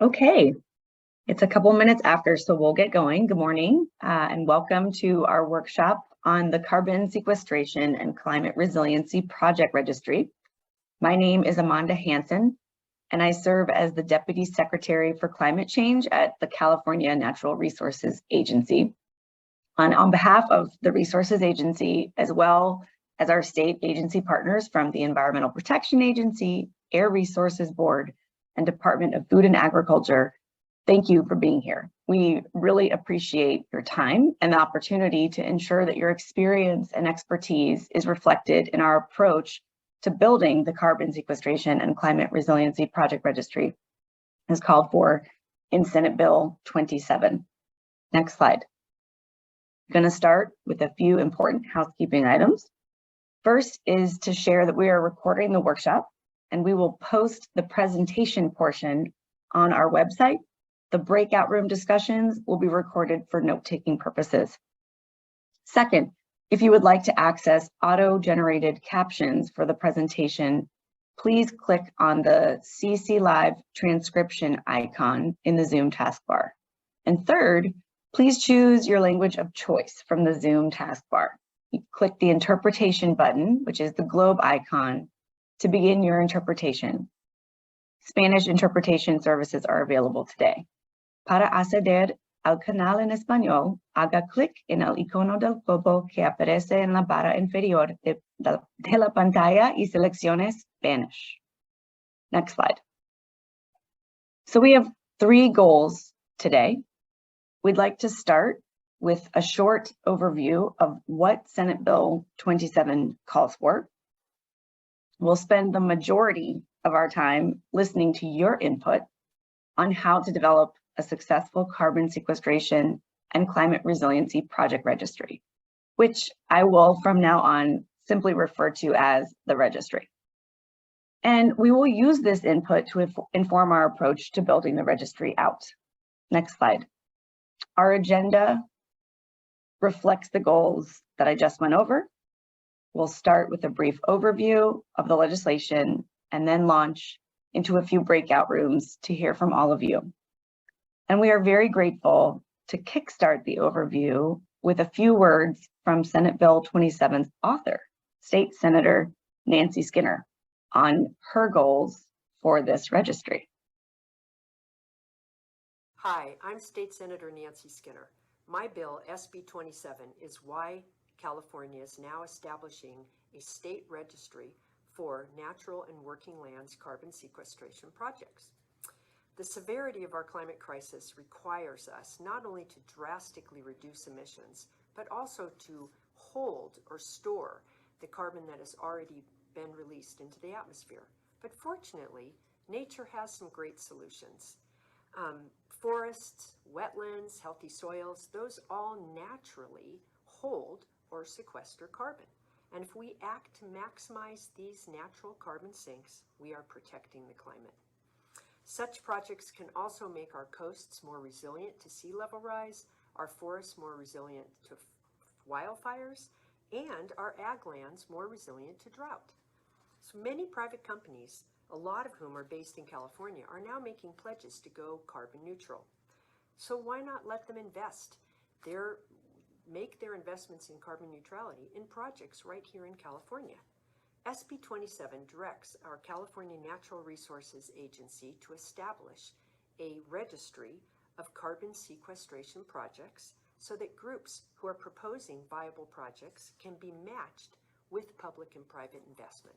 Okay, it's a couple minutes after, so we'll get going. Good morning and welcome to our workshop on the Carbon Sequestration and Climate Resiliency Project Registry. My name is Amanda Hansen, and I serve as the Deputy Secretary for Climate Change at the California Natural Resources Agency. On behalf of the Resources Agency, as well as our state agency partners from the Environmental Protection Agency, Air Resources Board, and Department of Food and Agriculture, thank you for being here. We really appreciate your time and the opportunity to ensure that your experience and expertise is reflected in our approach to building the Carbon Sequestration and Climate Resiliency Project Registry, as called for in Senate Bill 27. Next slide. I'm going to start with a few important housekeeping items. First is to share that we are recording the workshop, and we will post the presentation portion on our website. The breakout room discussions will be recorded for note-taking purposes. Second, if you would like to access auto-generated captions for the presentation, please click on the CC Live transcription icon in the Zoom taskbar. And third, please choose your language of choice from the Zoom taskbar. You click the interpretation button, which is the globe icon, to begin your interpretation. Spanish interpretation services are available today. Para acceder al canal en español, haga clic en el icono del globo que aparece en la barra inferior de la pantalla y seleccione Spanish. Next slide. So we have 3 goals today. We'd like to start with a short overview of what Senate Bill 27 calls for. We'll spend the majority of our time listening to your input on how to develop a successful carbon sequestration and climate resiliency project registry, which I will from now on simply refer to as the registry. And we will use this input to inform our approach to building the registry out. Next slide. Our agenda reflects the goals that I just went over. We'll start with a brief overview of the legislation and then launch into a few breakout rooms to hear from all of you. And we are very grateful to kickstart the overview with a few words from Senate Bill 27's author, State Senator Nancy Skinner, on her goals for this registry. Hi, I'm State Senator Nancy Skinner. My bill, SB 27, is why California is now establishing a state registry for natural and working lands carbon sequestration projects. The severity of our climate crisis requires us not only to drastically reduce emissions, but also to hold or store the carbon that has already been released into the atmosphere. But fortunately, nature has some great solutions. Forests, wetlands, healthy soils, those all naturally hold or sequester carbon. And if we act to maximize these natural carbon sinks, we are protecting the climate. Such projects can also make our coasts more resilient to sea level rise, our forests more resilient to wildfires, and our ag lands more resilient to drought. So many private companies, a lot of whom are based in California, are now making pledges to go carbon neutral. So why not let them make their investments in carbon neutrality in projects right here in California? SB 27 directs our California Natural Resources Agency to establish a registry of carbon sequestration projects so that groups who are proposing viable projects can be matched with public and private investment.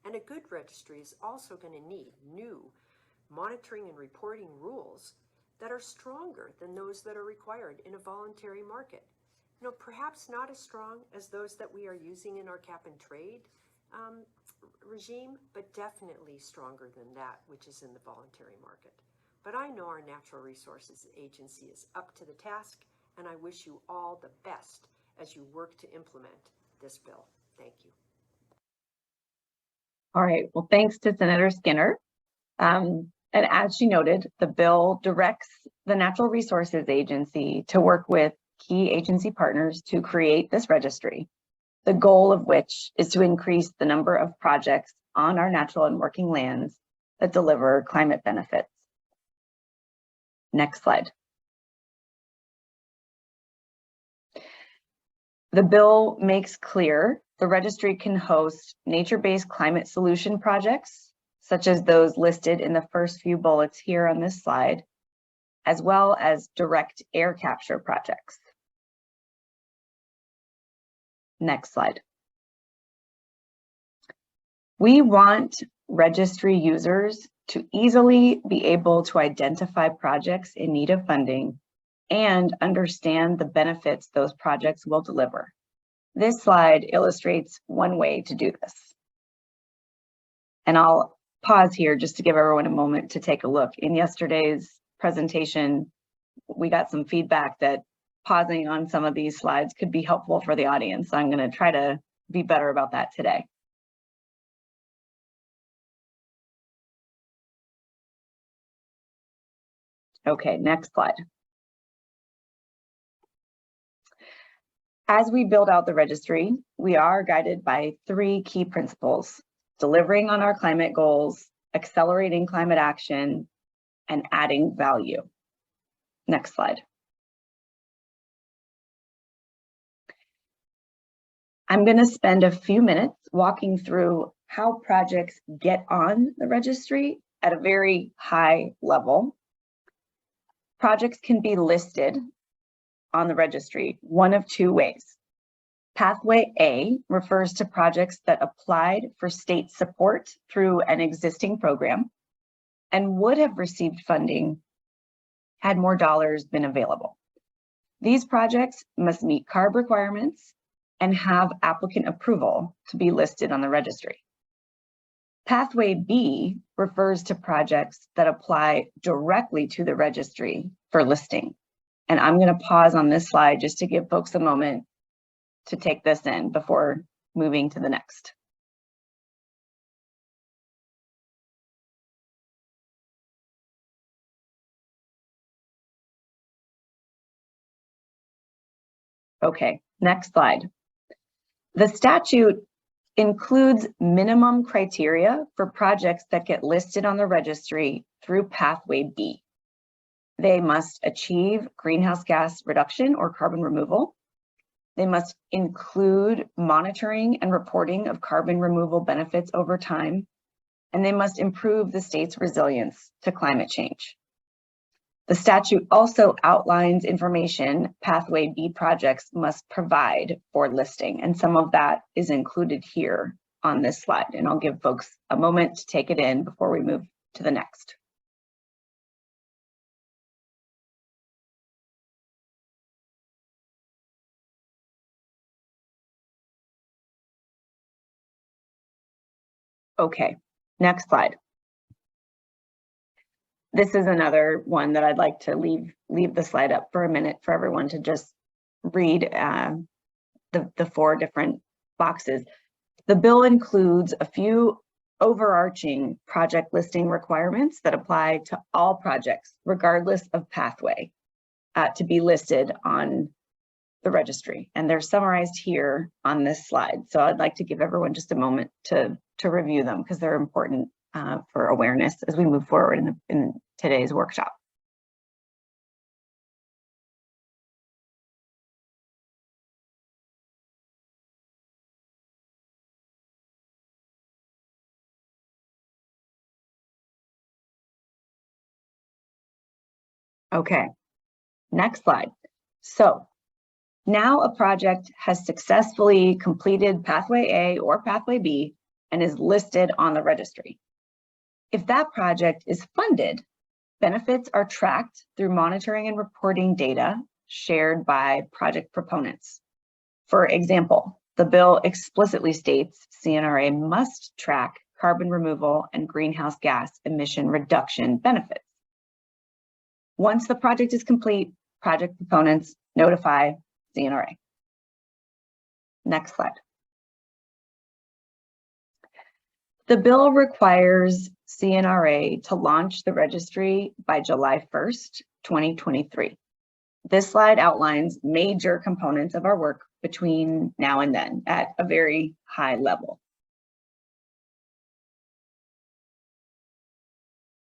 And a good registry is also going to need new monitoring and reporting rules that are stronger than those that are required in a voluntary market. Perhaps not as strong as those that we are using in our cap and trade regime, but definitely stronger than that which is in the voluntary market. But I know our Natural Resources Agency is up to the task, and I wish you all the best as you work to implement this bill. Thank you. All right, well, thanks to Senator Skinner. And as she noted, the bill directs the Natural Resources Agency to work with key agency partners to create this registry, the goal of which is to increase the number of projects on our natural and working lands that deliver climate benefits. Next slide. The bill makes clear the registry can host nature-based climate solution projects, such as those listed in the first few bullets here on this slide, as well as direct air capture projects. Next slide. We want registry users to easily be able to identify projects in need of funding and understand the benefits those projects will deliver. This slide illustrates one way to do this. And I'll pause here just to give everyone a moment to take a look. In yesterday's presentation, we got some feedback that pausing on some of these slides could be helpful for the audience. So I'm going to try to be better about that today. Okay, next slide. As we build out the registry, we are guided by 3 key principles: delivering on our climate goals, accelerating climate action, and adding value. Next slide. I'm going to spend a few minutes walking through how projects get on the registry at a very high level. Projects can be listed on the registry one of 2 ways. Pathway A refers to projects that applied for state support through an existing program and would have received funding had more dollars been available. These projects must meet CARB requirements and have applicant approval to be listed on the registry. Pathway B refers to projects that apply directly to the registry for listing. And I'm going to pause on this slide just to give folks a moment to take this in before moving to the next. Okay, next slide. The statute includes minimum criteria for projects that get listed on the registry through Pathway B. They must achieve greenhouse gas reduction or carbon removal. They must include monitoring and reporting of carbon removal benefits over time, and they must improve the state's resilience to climate change. The statute also outlines information Pathway B projects must provide for listing, and some of that is included here on this slide, and I'll give folks a moment to take it in before we move to the next. Okay, next slide. This is another one that I'd like to leave the slide up for a minute for everyone to just read the 4 different boxes. The bill includes a few overarching project listing requirements that apply to all projects, regardless of pathway, to be listed on the registry. And they're summarized here on this slide. So I'd like to give everyone just a moment to review them because they're important for awareness as we move forward in today's workshop. Okay, next slide. So now a project has successfully completed Pathway A or Pathway B and is listed on the registry. If that project is funded, benefits are tracked through monitoring and reporting data shared by project proponents. For example, the bill explicitly states CNRA must track carbon removal and greenhouse gas emission reduction benefits. Once the project is complete, project proponents notify CNRA. Next slide. The bill requires CNRA to launch the registry by July 1st, 2023. This slide outlines major components of our work between now and then at a very high level.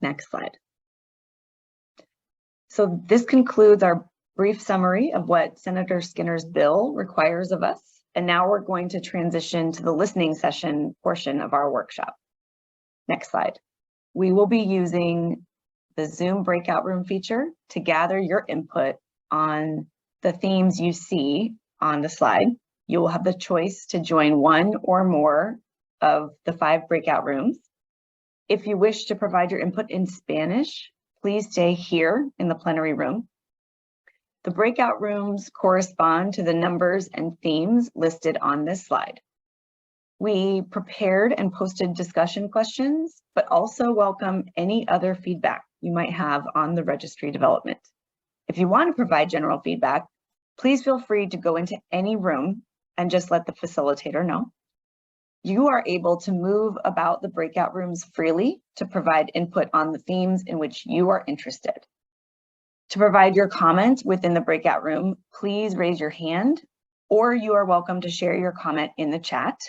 Next slide. So this concludes our brief summary of what Senator Skinner's bill requires of us. And now we're going to transition to the listening session portion of our workshop. Next slide. We will be using the Zoom breakout room feature to gather your input on the themes you see on the slide. You will have the choice to join one or more of the 5 breakout rooms. If you wish to provide your input in Spanish, please stay here in the plenary room. The breakout rooms correspond to the numbers and themes listed on this slide. We prepared and posted discussion questions, but also welcome any other feedback you might have on the registry development. If you want to provide general feedback, please feel free to go into any room and just let the facilitator know. You are able to move about the breakout rooms freely to provide input on the themes in which you are interested. To provide your comment within the breakout room, please raise your hand, or you are welcome to share your comment in the chat.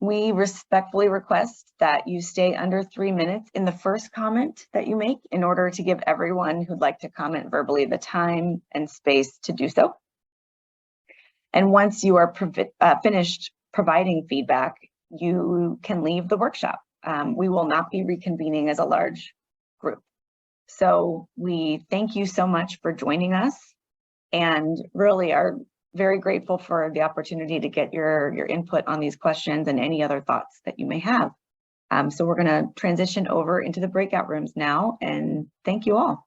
We respectfully request that you stay under 3 minutes in the first comment that you make in order to give everyone who'd like to comment verbally the time and space to do so. And once you are finished providing feedback, you can leave the workshop. We will not be reconvening as a large group. So we thank you so much for joining us and really are very grateful for the opportunity to get your input on these questions and any other thoughts that you may have. So we're going to transition over into the breakout rooms now, and thank you all.